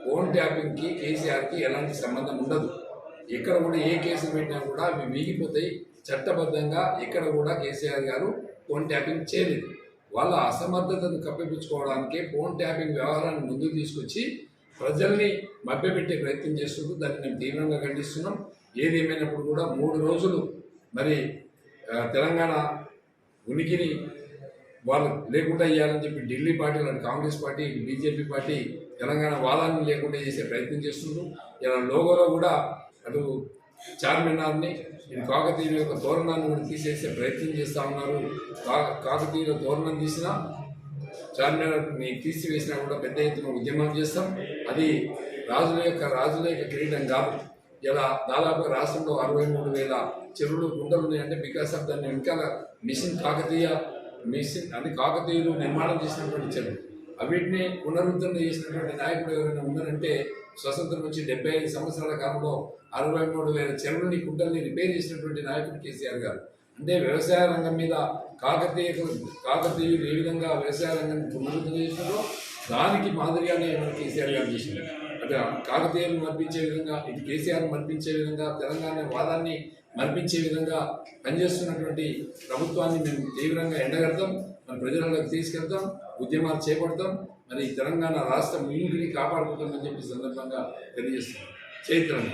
Phone ట్యాపింగ్కి కేసీఆర్కి ఎలాంటి సంబంధం ఉండదు. ఎక్కడ కూడా ఏ కేసు పెట్టినా కూడా అవి మిగిలిపోతాయి. చట్టబద్ధంగా ఎక్కడ కూడా కేసీఆర్ గారు ఫోన్ ట్యాపింగ్ చేయలేదు. వాళ్ళ అసమర్థతను కప్పిపుచ్చుకోవడానికే ఫోన్ ట్యాపింగ్ వ్యవహారాన్ని ముందుకు తీసుకొచ్చి ప్రజల్ని మభ్యపెట్టే ప్రయత్నం చేస్తుంటూ దాన్ని మేము తీవ్రంగా ఖండిస్తున్నాం. ఏదేమైనప్పుడు కూడా 3 రోజులు మరి తెలంగాణ ఉనికిని వాళ్ళు లేకుండా చేయాలని చెప్పి Delhi party, Congress party, BJP party Telangana వాదాన్ని లేకుండా చేసే ప్రయత్నం చేస్తున్నారు. ఇలా లోగోలో కూడా అటు చార్మినార్ని, కాకతీయుల యొక్క తోరణాన్ని కూడా తీసేసే ప్రయత్నం చేస్తూ ఉన్నారు. కాకతీయుల తోరణం తీసినా, చార్మినార్ని తీసివేసినా కూడా పెద్ద ఎత్తున ఉద్యమం చేస్తాం. అది రాజుల యొక్క కిరీటం కాదు. ఇలా దాదాపు రాష్ట్రంలో 63,000 చెరువులు, గుంటలు ఉన్నాయంటే బికాస్ ఆఫ్ దాన్ని వెనకాల మిషన్ అని కాకతీయులు నిర్మాణం చేసినటువంటి చెరువులు. అవిటిని పునరుద్ధరణ చేసినటువంటి నాయకుడు ఎవరైనా ఉన్నారంటే స్వతంత్రం వచ్చి 75 సంవత్సరాల కాలంలో 63,000 చెరువుల్ని, గుంటల్ని రిపేర్ చేసినటువంటి నాయకుడు కేసీఆర్ గారు. అంటే వ్యవసాయ రంగం మీద కాకతీయులు ఏ విధంగా వ్యవసాయ రంగాన్ని పునరుద్ధరణ చేసినారో దానికి మాదిరిగానే మన కేసీఆర్ గారు చేసినారు. అంటే కాకతీయులను మర్పించే విధంగా, ఇటు కేసీఆర్ను మర్పించే విధంగా, తెలంగాణ వాదాన్ని మర్పించే విధంగా పనిచేస్తున్నటువంటి ప్రభుత్వాన్ని మేము తీవ్రంగా ఎండగడతాం. మన ప్రజలకు తీసుకెళ్తాం, ఉద్యమాలు చేపడతాం. మరి తెలంగాణ రాష్ట్రం ఉనికిని కాపాడుకుంటామని చెప్పి సందర్భంగా తెలియజేస్తున్నాం. చైత్రం